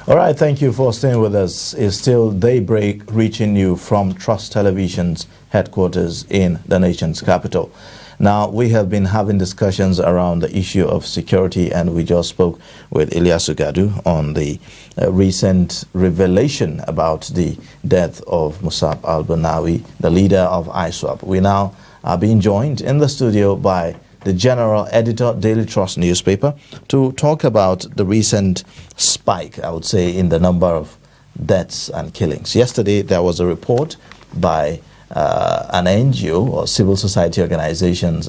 All right, thank you for staying with us. It's still Daybreak, reaching you from Trust Television's headquarters in the nation's capital. Now, we have been having discussions around the issue of security, and we just spoke with Ilyasu Gadu on the recent revelation about the death of Musab AL-BARNAWI, the leader of ISWAP. We now are being joined in the studio by the general editor, Daily Trust newspaper, to talk about the recent spike, I would say, in the number of deaths and killings. Yesterday, there was a report by an NGO or civil society organization,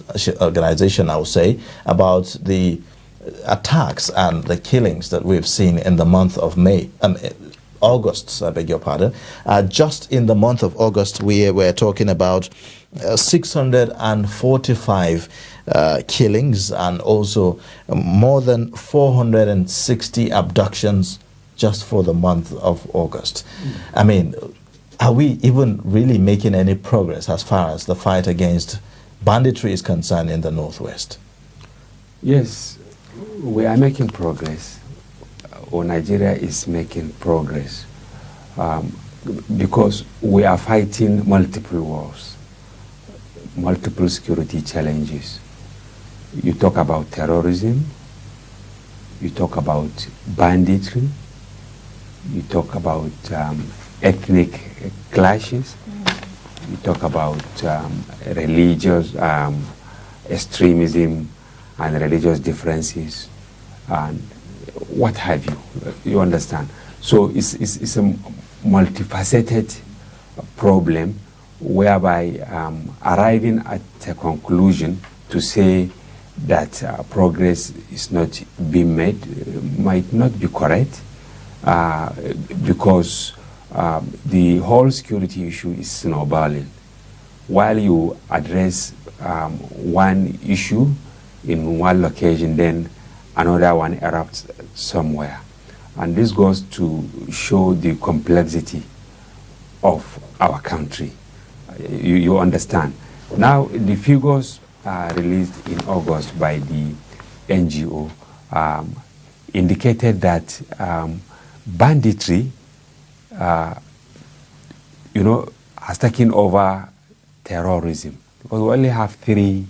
I would say, about the attacks and the killings that we've seen in the month of August, I beg your pardon. Just in the month of August, we were talking about 645 killings and also more than 460 abductions just for the month of August. I mean, are we even really making any progress as far as the fight against banditry is concerned in the Northwest? Yes, we are making progress, or Nigeria is making progress, because we are fighting multiple wars, multiple security challenges. You talk about terrorism, you talk about banditry, you talk about ethnic clashes, you talk about religious extremism and religious differences and what have you. You understand? So it's a multifaceted problem whereby arriving at a conclusion to say that progress is not being made might not be correct, because the whole security issue is snowballing. While you address one issue in one location, then another one erupts somewhere. And this goes to show the complexity of our country. You understand? Now, the figures released in August by the NGO indicated that banditry, has taken over terrorism, because we only have 3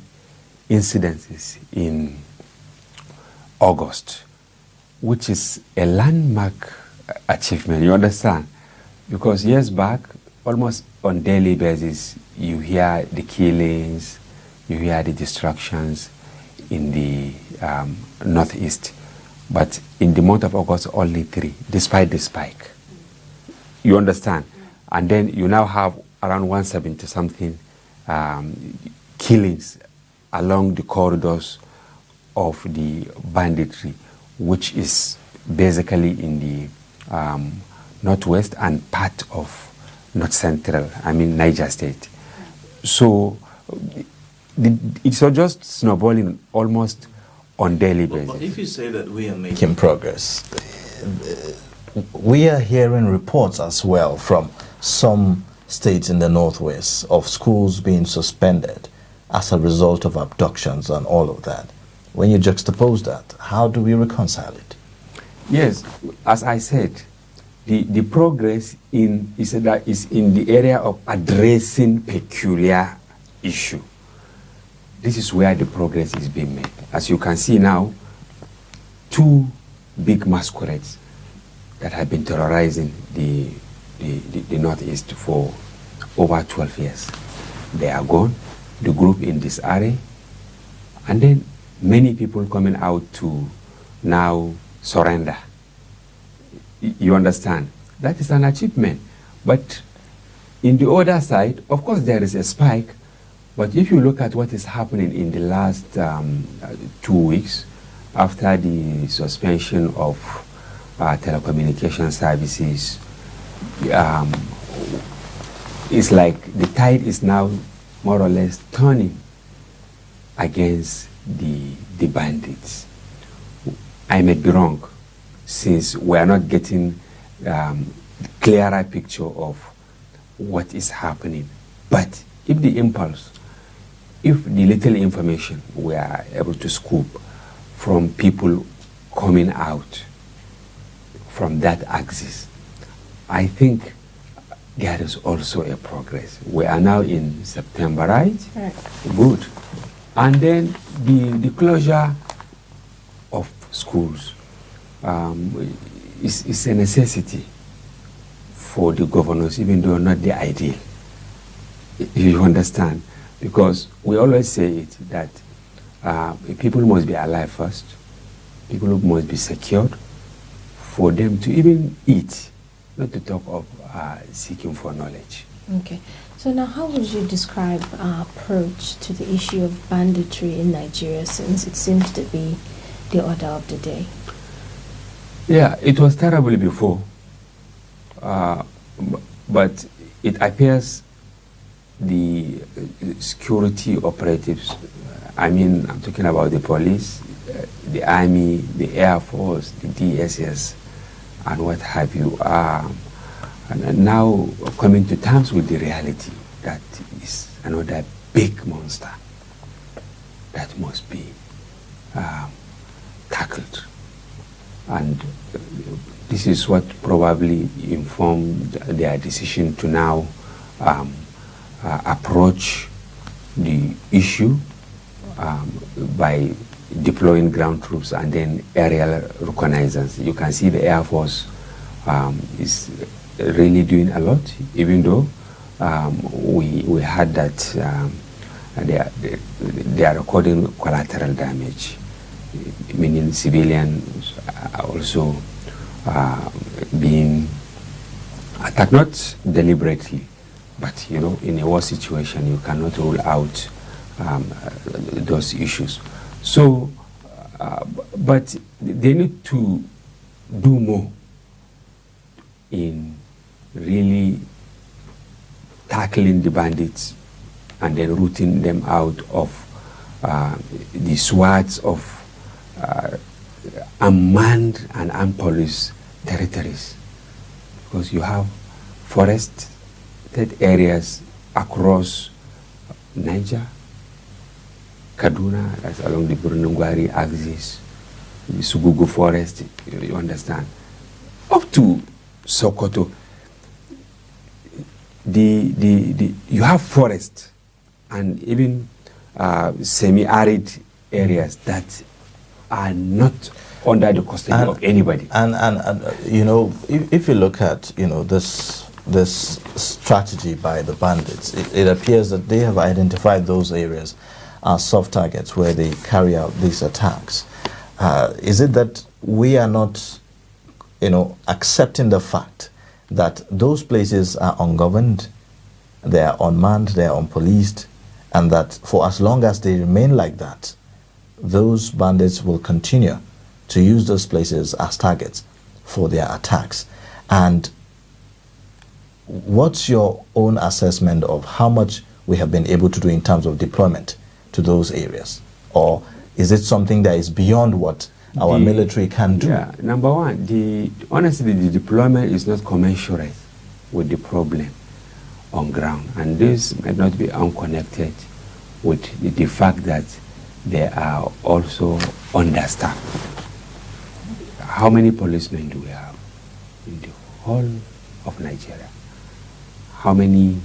incidences in August, which is a landmark achievement. You understand? Because years back, almost on daily basis, you hear the killings, you hear the destructions in the Northeast. But in the month of August, only 3, despite the spike. You understand? And then you now have around 170-something killings along the corridors of the banditry, which is basically in the Northwest and part of North Central, Niger State. So it's just snowballing almost on daily basis. But if you say that we are making progress, we are hearing reports as well from some states in the Northwest of schools being suspended as a result of abductions and all of that. When you juxtapose that, how do we reconcile it? Yes, as I said, the progress is in the area of addressing peculiar issue. This is where the progress is being made. As you can see now, 2 big masquerades that have been terrorizing the Northeast for over 12 years. They are gone, the group in disarray, and then many people coming out to now surrender. You understand? That is an achievement. But in the other side, of course, there is a spike. But if you look at what is happening in the last 2 weeks, after the suspension of telecommunication services, it's like the tide is now more or less turning against the bandits. I may be wrong, since we are not getting clearer picture of what is happening. But if the impulse, if the little information we are able to scoop from people coming out from that axis, I think there is also a progress. We are now in September, right? Right. Good. And then the closure of schools is a necessity for the governors, even though not the ideal. You understand? Because we always say it, that people must be alive first, people must be secured for them to even eat, not to talk of seeking for knowledge. Okay. So now how would you describe our approach to the issue of banditry in Nigeria, since it seems to be the order of the day? Yeah, it was terrible before, but it appears the security operatives, I mean, I'm talking about the police, the army, the air force, the DSS, and what have you, and now coming to terms with the reality that is another big monster that must be tackled. And this is what probably informed their decision to now approach the issue by deploying ground troops and then aerial reconnaissance. You can see the Air Force is really doing a lot, even though we had that they are recording collateral damage, meaning civilians are also being attacked, not deliberately, but you know, in a war situation, you cannot rule out those issues. So, but they need to do more in really tackling the bandits and then rooting them out of the swaths of unmanned and unpoliced territories, because you have forested areas across Niger, Kaduna, that's along the Burunungwari axis, the Sugugu forest, you understand, up to Sokoto. You have forest and even semi-arid areas that are not under the custody of anybody. And you know, if you look at, you know, this strategy by the bandits, it appears that they have identified those areas as soft targets where they carry out these attacks. Is it that we are not, you know, accepting the fact that those places are ungoverned, they are unmanned, they are unpoliced, and that for as long as they remain like that, those bandits will continue to use those places as targets for their attacks? And what's your own assessment of how much we have been able to do in terms of deployment to those areas? Or is it something that is beyond what our military can do? Yeah, number one, honestly, the deployment is not commensurate with the problem on ground. And this might not be unconnected with the fact that they are also understaffed. How many policemen do we have in the whole of Nigeria? How many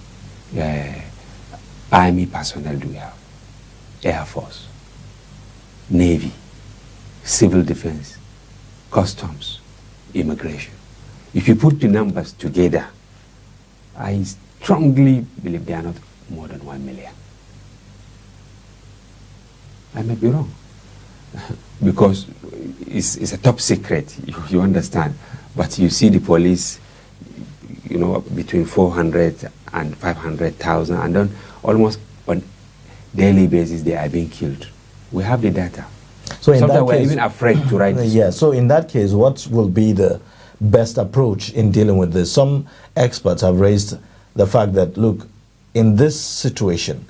army personnel do we have? Air Force, Navy, Civil Defense, Customs, Immigration. If you put the numbers together, I strongly believe they are not more than 1 million. I may be wrong, because it's a top secret, you understand. But you see the police, you know, between 400 and 500,000, and then almost on daily basis they are being killed. We have the data. So in sometimes that we're case, even afraid to write this. Yeah, so in that case, what will be the best approach in dealing with this? Some experts have raised the fact that, look, in this situation,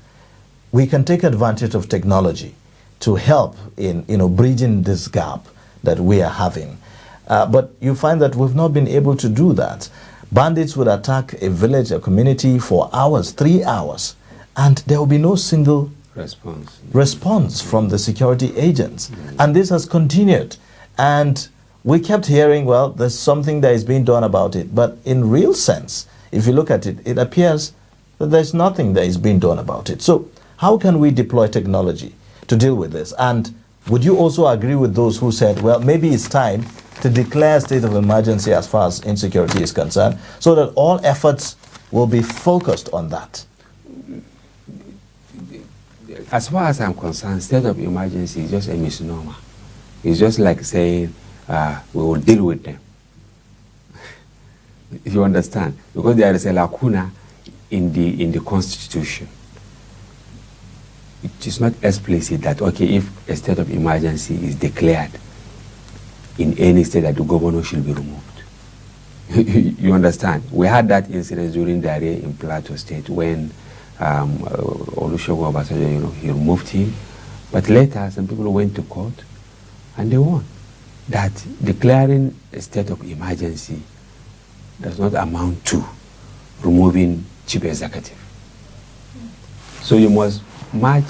we can take advantage of technology to help in, you know, bridging this gap that we are having. But you find that we've not been able to do that. Bandits would attack a village, a community for hours, 3 hours, and there will be no single response from the security agents. And this has continued. And we kept hearing, well, there's something that is being done about it. But in real sense, if you look at it, it appears that there's nothing that is being done about it. So how can we deploy technology to deal with this? And would you also agree with those who said, well, maybe it's time to declare a state of emergency as far as insecurity is concerned, so that all efforts will be focused on that? As far as I'm concerned, state of emergency is just a misnomer. It's just like saying, we will deal with them. You understand? Because there is a lacuna in the Constitution. It is not explicit that, okay, if a state of emergency is declared in any state, that the governor should be removed. You understand? We had that incident during the area in Plateau State when Olusegun Obasanjo, he removed him. But later, some people went to court and they won. That declaring a state of emergency does not amount to removing chief executive. So you must match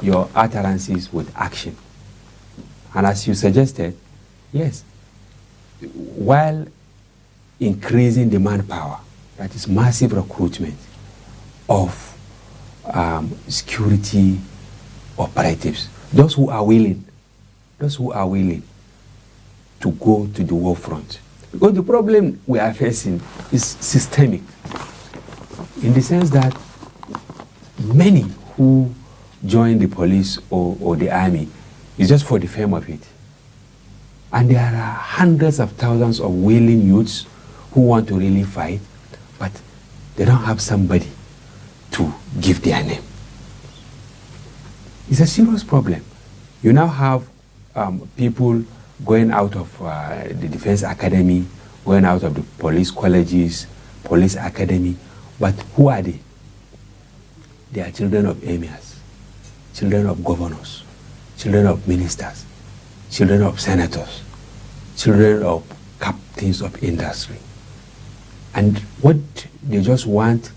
your utterances with action. And as you suggested, yes, while increasing the manpower, that is massive recruitment of security operatives, those who are willing to go to the war front. Because the problem we are facing is systemic, in the sense that many who join the police or the army is just for the fame of it. And there are hundreds of thousands of willing youths who want to really fight, but they don't have somebody to give their name. It's a serious problem. You now have people going out of the Defense Academy, going out of the police colleges, police academy, but who are they? They are children of emirs, children of governors, children of ministers, children of senators, children of captains of industry. And what they just want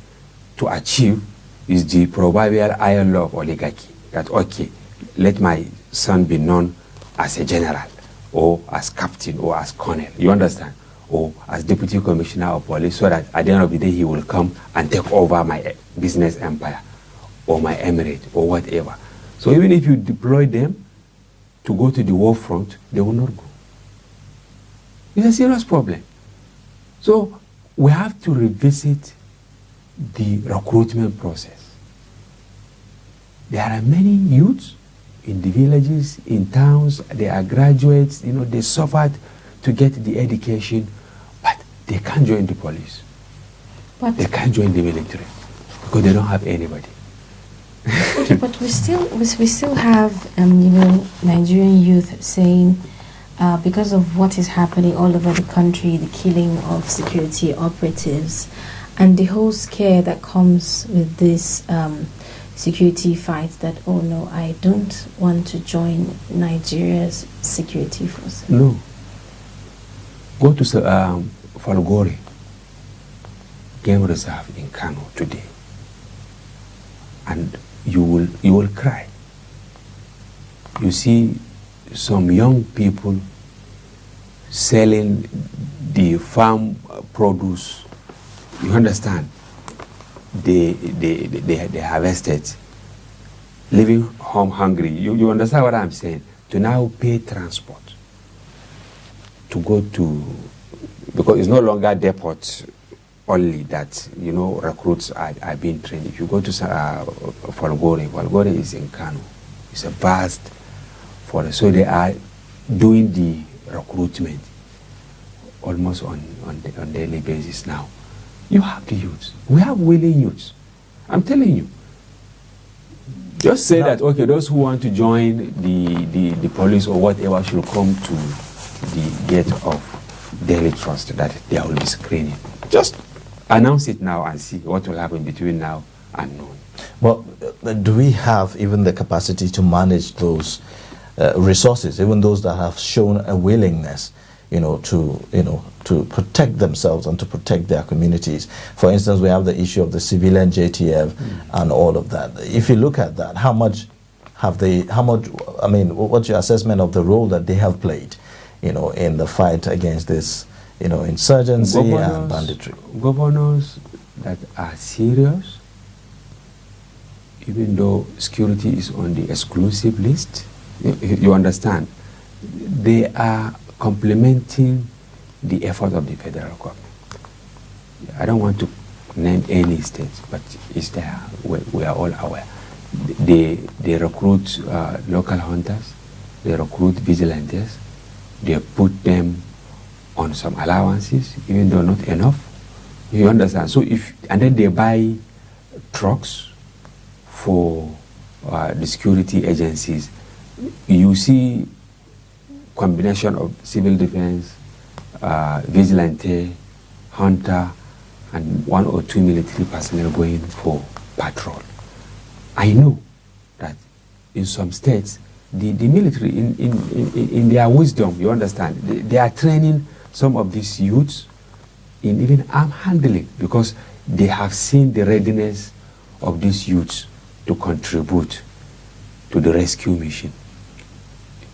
to achieve is the proverbial iron law of oligarchy, that, okay, let my son be known as a general, or as captain, or as colonel, you understand? Or as deputy commissioner of police, so that at the end of the day he will come and take over my business empire, or my emirate, or whatever. So even if you deploy them to go to the war front, they will not go. It's a serious problem. So we have to revisit the recruitment process. There are many youths in the villages, in towns, they are graduates, they suffered to get the education, but they can't join the police. But they can't join the military because they don't have anybody. okay, but we still have Nigerian youth saying because of what is happening all over the country, the killing of security operatives, and the whole scare that comes with this security fight, that, oh no, I don't want to join Nigeria's security force. No. Go to Falgore Game Reserve in Kano today, and you will cry. You see some young people selling the farm produce. You understand? They harvested, leaving home hungry. You understand what I'm saying? To now pay transport to go to, because it's no longer depot only that recruits are being trained. If you go to Falgore is in Kano. It's a vast forest, so they are doing the recruitment almost on daily basis now. You have the youths. We have willing youths. I'm telling you. Just say that, okay, those who want to join the police or whatever should come to the gate of Daily Trust, that there will be screening. Just announce it now and see what will happen between now and noon. Well, do we have even the capacity to manage those resources, even those that have shown a willingness to protect themselves and to protect their communities? For instance, we have the issue of the civilian JTF and all of that. If you look at that, what's your assessment of the role that they have played in the fight against this, insurgency and banditry. Governors that are serious, even though security is on the exclusive list, you understand, they are complementing the effort of the federal government. I don't want to name any states, but it's there. We are all aware. They recruit local hunters, they recruit vigilantes, they put them on some allowances, even though not enough. You understand? So and then they buy trucks for the security agencies. You see combination of civil defense, vigilante, hunter, and 1 or 2 military personnel going for patrol. I know that in some states, the military, in their wisdom, you understand, they are training some of these youths in even arm handling, because they have seen the readiness of these youths to contribute to the rescue mission.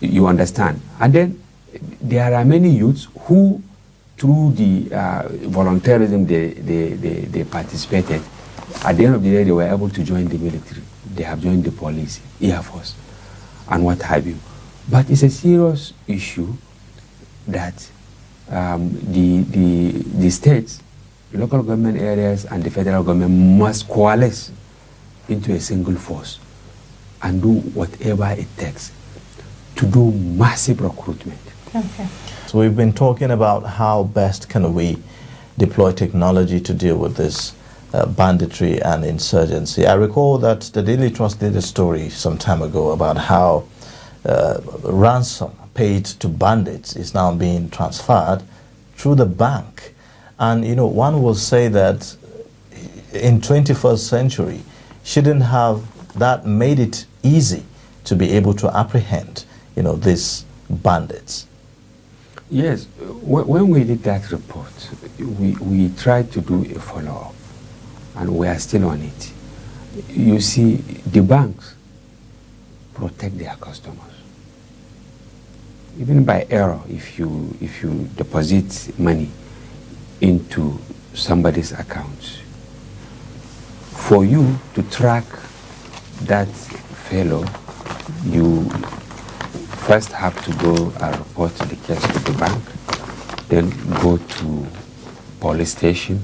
You understand? And then there are many youths who, through the volunteerism they participated, at the end of the day they were able to join the military. They have joined the police, Air Force, and what have you. But it's a serious issue that the states, local government areas, and the federal government must coalesce into a single force and do whatever it takes to do massive recruitment. Okay. So we've been talking about how best can we deploy technology to deal with this banditry and insurgency. I recall that the Daily Trust did a story some time ago about how ransom paid to bandits is now being transferred through the bank. And one will say that in 21st century, shouldn't have that made it easy to be able to apprehend these bandits? Yes, when we did that report, we tried to do a follow-up, and we are still on it. You see, the banks protect their customers. Even by error, if you deposit money into somebody's account, for you to track that fellow, you first have to go and report the case to the bank, then go to police station,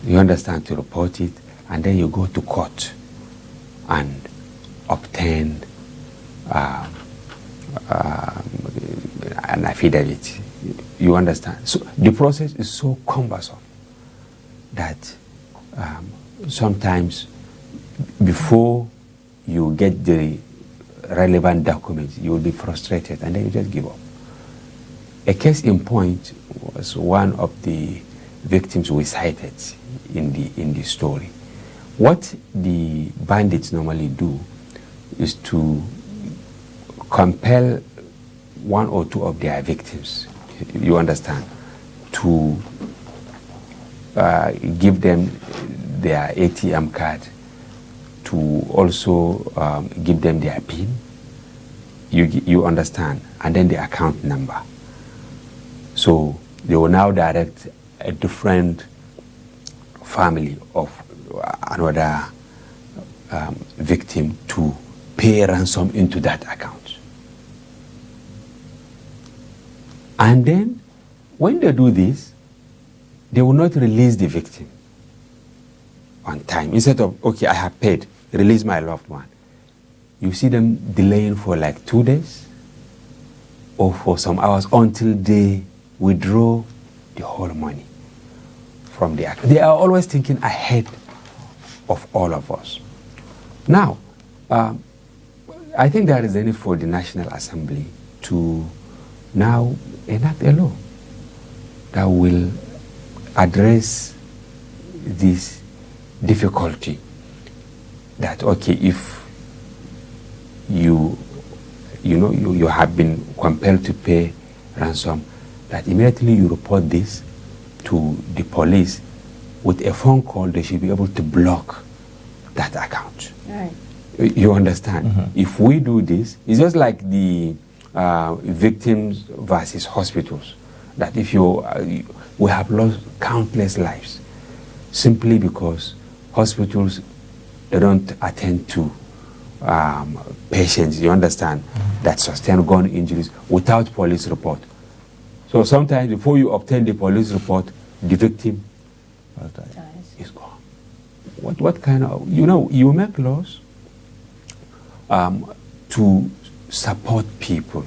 you understand, to report it, and then you go to court and obtain an affidavit. You understand? So the process is so cumbersome that sometimes before you get the relevant documents, you will be frustrated, and then you just give up. A case in point was one of the victims we cited in the story. What the bandits normally do is to compel 1 or 2 of their victims, you understand, to give them their ATM card, to also give them their PIN, you understand, and then the account number. So they will now direct a different family of another victim to pay ransom into that account. And then when they do this, they will not release the victim on time. Instead of, okay, I have paid, release my loved one. You see them delaying for like 2 days or for some hours until they withdraw the whole money from the account. They are always thinking ahead of all of us. Now, I think there is a need for the National Assembly to now enact a law that will address this difficulty, that okay, if you have been compelled to pay ransom, that immediately you report this to the police. With a phone call, they should be able to block that account. Right. You understand? Mm-hmm. If we do this, it's just like the victims versus hospitals. That if we have lost countless lives simply because hospitals, they don't attend to patients, you understand, that sustain gun injuries without police report. So sometimes before you obtain the police report, the victim is gone. What kind of, you make laws to support people,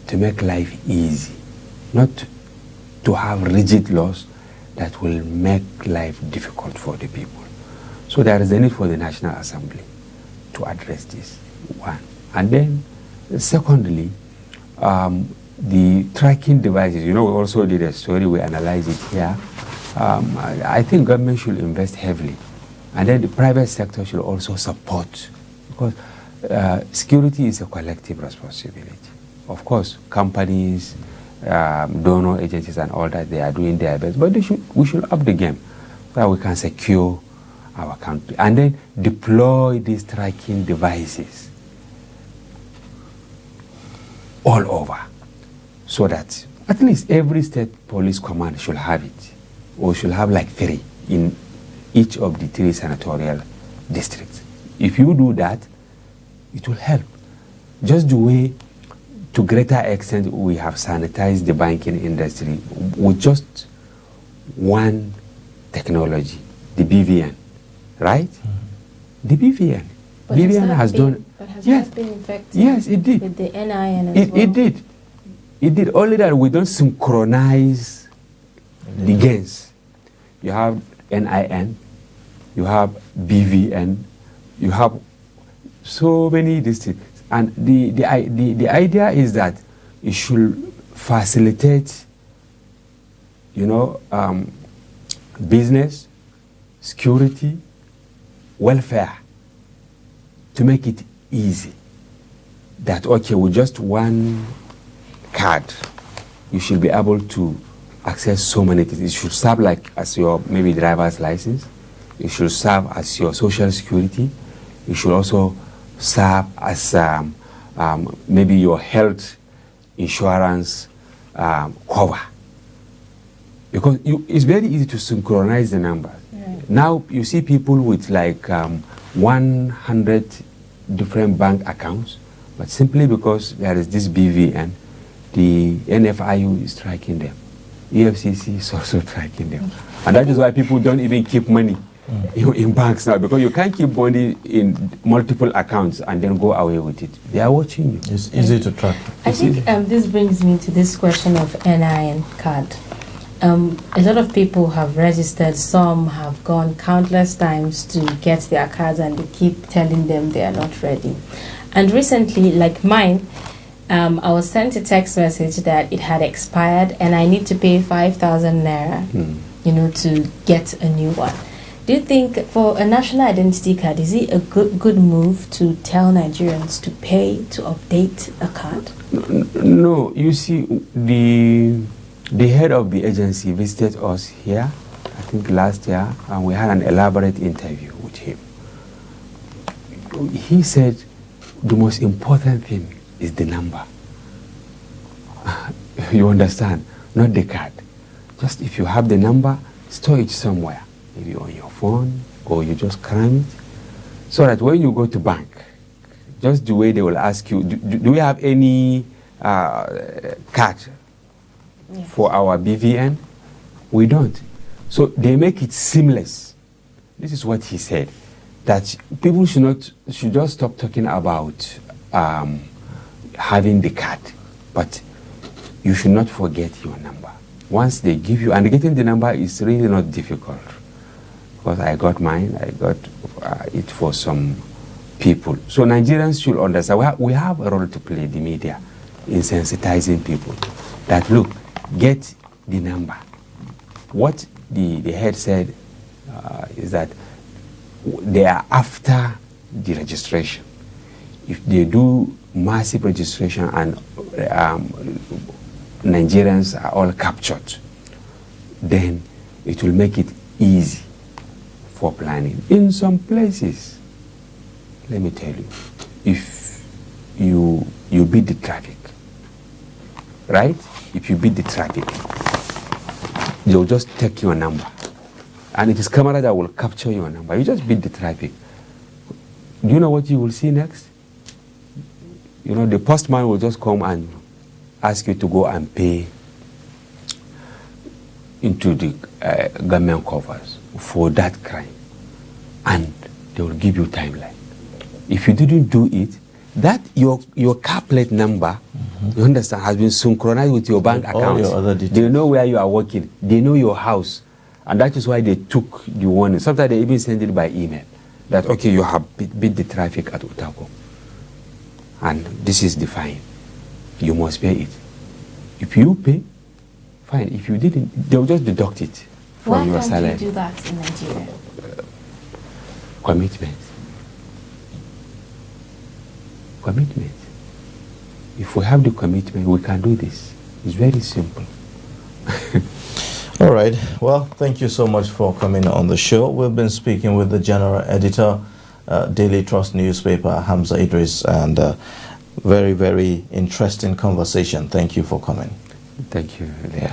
to make life easy, not to have rigid laws that will make life difficult for the people. So there is a need for the National Assembly to address this, one. And then, secondly, the tracking devices. We also did a story, we analyze it here. I think government should invest heavily. And then the private sector should also support, because security is a collective responsibility. Of course, companies, donor agencies and all that, they are doing their best, but we should up the game so that we can secure our country. And then deploy these tracking devices all over, so that at least every state police command should have it, or should have like 3 in each of the 3 senatorial districts. If you do that, it will help. Just the way, to greater extent, we have sanitized the banking industry with just one technology, the BVN, right? The BVN. But BVN has done. But has Yes, that been effective? yes, it did. With the NIN as well? It did. It did. Only that we don't synchronize the gains. You have NIN, you have BVN, you have so many districts. And the idea is that it should facilitate, business, security, welfare, to make it easy. That, okay, with just one card, you should be able to access so many things. It should serve like as your maybe driver's license. It should serve as your social security. It should also serve as maybe your health insurance cover. Because it's very easy to synchronize the numbers. Right. Now you see people with like 100 different bank accounts, but simply because there is this BVN, the NFIU is tracking them. EFCC is also tracking them. And that is why people don't even keep money in banks now, because you can't keep money in multiple accounts and then go away with it. They are watching you. It's easy to track. I think this brings me to this question of NIN card. A lot of people have registered, some have gone countless times to get their cards, and they keep telling them they are not ready. And recently, like mine, I was sent a text message that it had expired and I need to pay 5,000 naira, to get a new one. Do you think for a national identity card, is it a good move to tell Nigerians to pay to update a card? No, you see, the head of the agency visited us here, I think last year, and we had an elaborate interview with him. He said the most important thing is the number. You understand? Not the card. Just if you have the number, store it somewhere, maybe on your phone, or you just cram it, so that when you go to bank, just the way they will ask you, do we have any card for our BVN? We don't. So they make it seamless. This is what he said, that people should just stop talking about having the card, but you should not forget your number. Once they give you, and getting the number is really not difficult, because I got mine, I got it for some people. So Nigerians should understand, we have a role to play, the media, in sensitizing people, that look, get the number. What the head said is that they are after the registration. If they do massive registration and Nigerians are all captured, then it will make it easy for planning. In some places, let me tell you, if you beat the traffic, right? If you beat the traffic, they'll just take your number. And it is camera that will capture your number. You just beat the traffic. Do you know what you will see next? You know, the postman will just come and ask you to go and pay into the government coffers for that crime. And they will give you timeline. If you didn't do it, that your car plate number, you understand, has been synchronized with your bank account. Your other details. They know where you are working. They know your house. And that is why they took the warning. Sometimes they even send it by email. That, okay, you have beat the traffic at Utako. And this is the fine. You must pay it. If you pay, fine. If you didn't, they'll just deduct it from your salary. Why can't you do that in Nigeria? Commitment. Commitment. If we have the commitment, we can do this. It's very simple. All right. Well, thank you so much for coming on the show. We've been speaking with the general editor, Daily Trust newspaper, HAMZA IDRIS, and very, very interesting conversation. Thank you for coming. Thank you. Yeah.